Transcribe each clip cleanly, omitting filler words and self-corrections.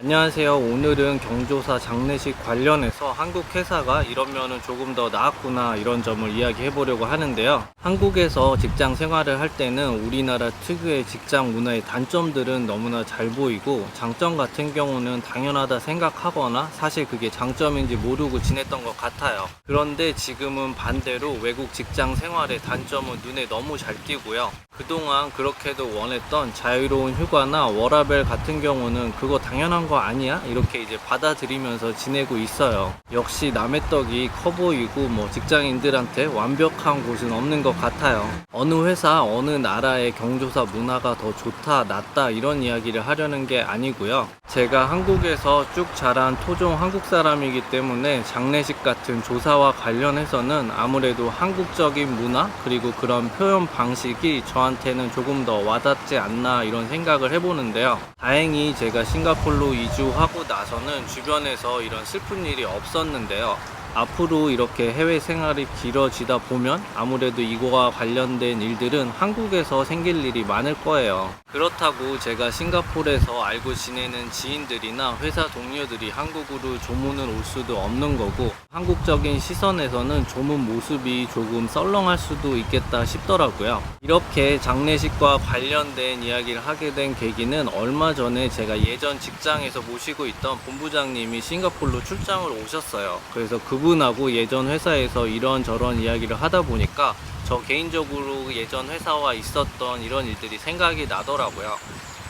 안녕하세요. 오늘은 경조사 장례식 관련해서 한국 회사가 이러면은 조금 더 나았구나 이런 점을 이야기해 보려고 하는데요. 한국에서 직장 생활을 할 때는 우리나라 특유의 직장 문화의 단점들은 너무나 잘 보이고 장점 같은 경우는 당연하다 생각하거나 사실 그게 장점인지 모르고 지냈던 것 같아요. 그런데 지금은 반대로 외국 직장 생활의 단점은 눈에 너무 잘 띄고요. 그동안 그렇게도 원했던 자유로운 휴가나 워라밸 같은 경우는 그거 당연한 거 아니야? 이렇게 이제 받아들이면서 지내고 있어요. 역시 남의 떡이 커 보이고 직장인들한테 완벽한 곳은 없는 것 같아요. 어느 회사, 어느 나라의 경조사 문화가 더 좋다, 낫다 이런 이야기를 하려는 게 아니고요. 제가 한국에서 쭉 자란 토종 한국 사람이기 때문에 장례식 같은 조사와 관련해서는 아무래도 한국적인 문화 그리고 그런 표현 방식이 저한테는 조금 더 와닿지 않나 이런 생각을 해보는데요. 다행히 제가 싱가포르로 이주하고 나서는 주변에서 이런 슬픈 일이 없었는데요. 앞으로 이렇게 해외 생활이 길어지다 보면 아무래도 이거와 관련된 일들은 한국에서 생길 일이 많을 거예요. 그렇다고 제가 싱가포르에서 알고 지내는 지인들이나 회사 동료들이 한국으로 조문을 올 수도 없는 거고, 한국적인 시선에서는 조문 모습이 조금 썰렁할 수도 있겠다 싶더라고요. 이렇게 장례식과 관련된 이야기를 하게 된 계기는 얼마 전에 제가 예전 직장에서 모시고 있던 본부장님이 싱가포르로 출장을 오셨어요. 그래서 그분하고 예전 회사에서 이런저런 이야기를 하다 보니까 저 개인적으로 예전 회사와 있었던 이런 일들이 생각이 나더라고요.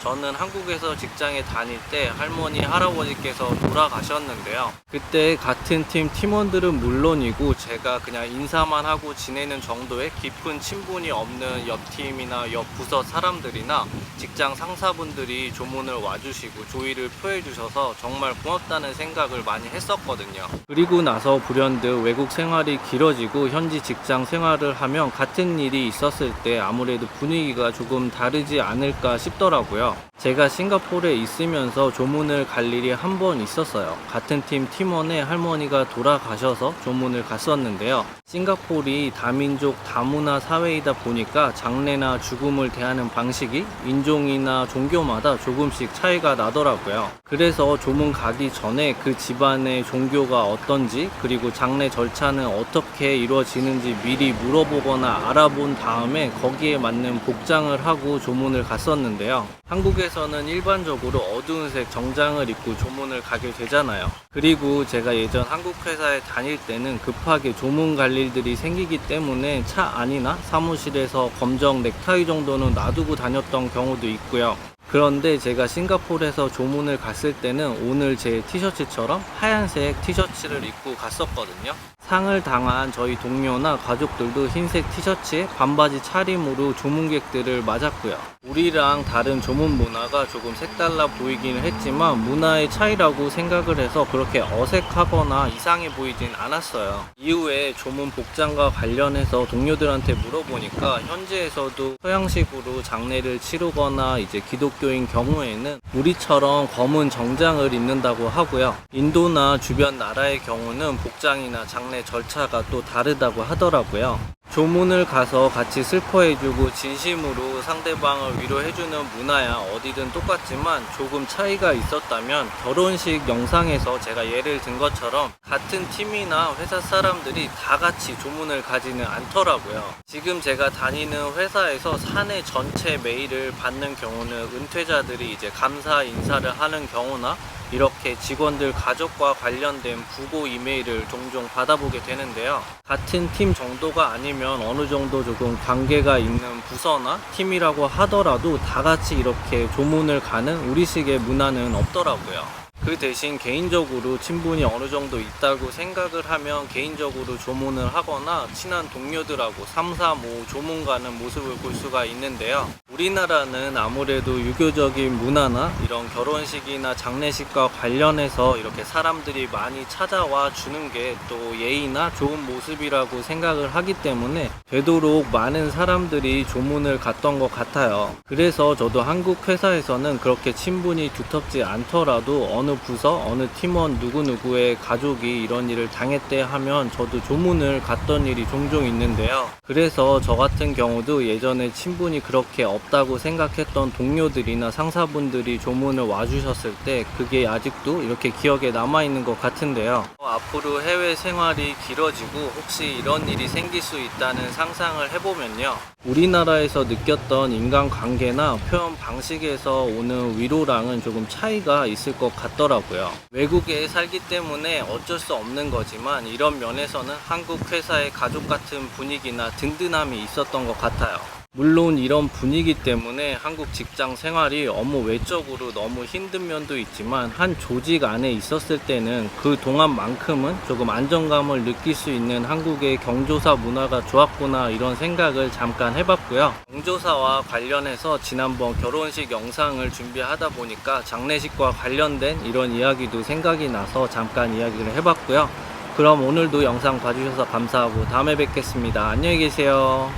저는 한국에서 직장에 다닐 때 할머니, 할아버지께서 돌아가셨는데요. 그때 같은 팀 팀원들은 물론이고 제가 그냥 인사만 하고 지내는 정도의 깊은 친분이 없는 옆 팀이나 옆 부서 사람들이나 직장 상사분들이 조문을 와주시고 조의를 표해주셔서 정말 고맙다는 생각을 많이 했었거든요. 그리고 나서 불현듯 외국 생활이 길어지고 현지 직장 생활을 하면 같은 일이 있었을 때 아무래도 분위기가 조금 다르지 않을까 싶더라고요. 제가 싱가포르에 있으면서 조문을 갈 일이 한 번 있었어요. 같은 팀 팀원의 할머니가 돌아가셔서 조문을 갔었는데요. 싱가포르이 다민족 다문화 사회이다 보니까 장례나 죽음을 대하는 방식이 인종이나 종교마다 조금씩 차이가 나더라고요. 그래서 조문 가기 전에 그 집안의 종교가 어떤지 그리고 장례 절차는 어떻게 이루어지는지 미리 물어보거나 알아본 다음에 거기에 맞는 복장을 하고 조문을 갔었는데요. 한국에서는 일반적으로 어두운 색 정장을 입고 조문을 가게 되잖아요. 그리고 제가 예전 한국 회사에 다닐 때는 급하게 조문 갈 일들이 생기기 때문에 차 안이나 사무실에서 검정 넥타이 정도는 놔두고 다녔던 경우도 있고요. 그런데 제가 싱가포르에서 조문을 갔을 때는 오늘 제 티셔츠처럼 하얀색 티셔츠를 입고 갔었거든요. 상을 당한 저희 동료나 가족들도 흰색 티셔츠에 반바지 차림으로 조문객들을 맞았고요. 우리랑 다른 조문 문화가 조금 색달라 보이기는 했지만 문화의 차이라고 생각을 해서 그렇게 어색하거나 이상해 보이진 않았어요. 이후에 조문 복장과 관련해서 동료들한테 물어보니까 현지에서도 서양식으로 장례를 치르거나 이제 기독교인 경우에는 우리처럼 검은 정장을 입는다고 하고요. 인도나 주변 나라의 경우는 복장이나 장례 절차가 또 다르다고 하더라고요. 조문을 가서 같이 슬퍼해주고 진심으로 상대방을 위로해주는 문화야 어디든 똑같지만 조금 차이가 있었다면 결혼식 영상에서 제가 예를 든 것처럼 같은 팀이나 회사 사람들이 다 같이 조문을 가지는 않더라고요. 지금 제가 다니는 회사에서 사내 전체 메일을 받는 경우는 은퇴자들이 이제 감사 인사를 하는 경우나 이렇게 직원들 가족과 관련된 부고 이메일을 종종 받아보게 되는데요. 같은 팀 정도가 아니면 어느 정도 조금 관계가 있는 부서나 팀이라고 하더라도 다 같이 이렇게 조문을 가는 우리식의 문화는 없더라고요. 그 대신 개인적으로 친분이 어느 정도 있다고 생각을 하면 개인적으로 조문을 하거나 친한 동료들하고 3, 4, 5 조문 가는 모습을 볼 수가 있는데요. 우리나라는 아무래도 유교적인 문화나 이런 결혼식이나 장례식과 관련해서 이렇게 사람들이 많이 찾아와 주는 게 또 예의나 좋은 모습이라고 생각을 하기 때문에 되도록 많은 사람들이 조문을 갔던 것 같아요. 그래서 저도 한국 회사에서는 그렇게 친분이 두텁지 않더라도 어느 어느 부서, 어느 팀원 누구누구의 가족이 이런 일을 당했대 하면 저도 조문을 갔던 일이 종종 있는데요. 그래서 저 같은 경우도 예전에 친분이 그렇게 없다고 생각했던 동료들이나 상사분들이 조문을 와주셨을 때 그게 아직도 이렇게 기억에 남아있는 것 같은데요. 앞으로 해외 생활이 길어지고 혹시 이런 일이 생길 수 있다는 상상을 해보면요. 우리나라에서 느꼈던 인간관계나 표현 방식에서 오는 위로랑은 조금 차이가 있을 것 같더라고요. 외국에 살기 때문에 어쩔 수 없는 거지만 이런 면에서는 한국 회사의 가족 같은 분위기나 든든함이 있었던 것 같아요. 물론 이런 분위기 때문에 한국 직장 생활이 업무 외적으로 너무 힘든 면도 있지만 한 조직 안에 있었을 때는 그 동안만큼은 조금 안정감을 느낄 수 있는 한국의 경조사 문화가 좋았구나 이런 생각을 잠깐 해봤고요. 경조사와 관련해서 지난번 결혼식 영상을 준비하다 보니까 장례식과 관련된 이런 이야기도 생각이 나서 잠깐 이야기를 해봤고요. 그럼 오늘도 영상 봐주셔서 감사하고 다음에 뵙겠습니다. 안녕히 계세요.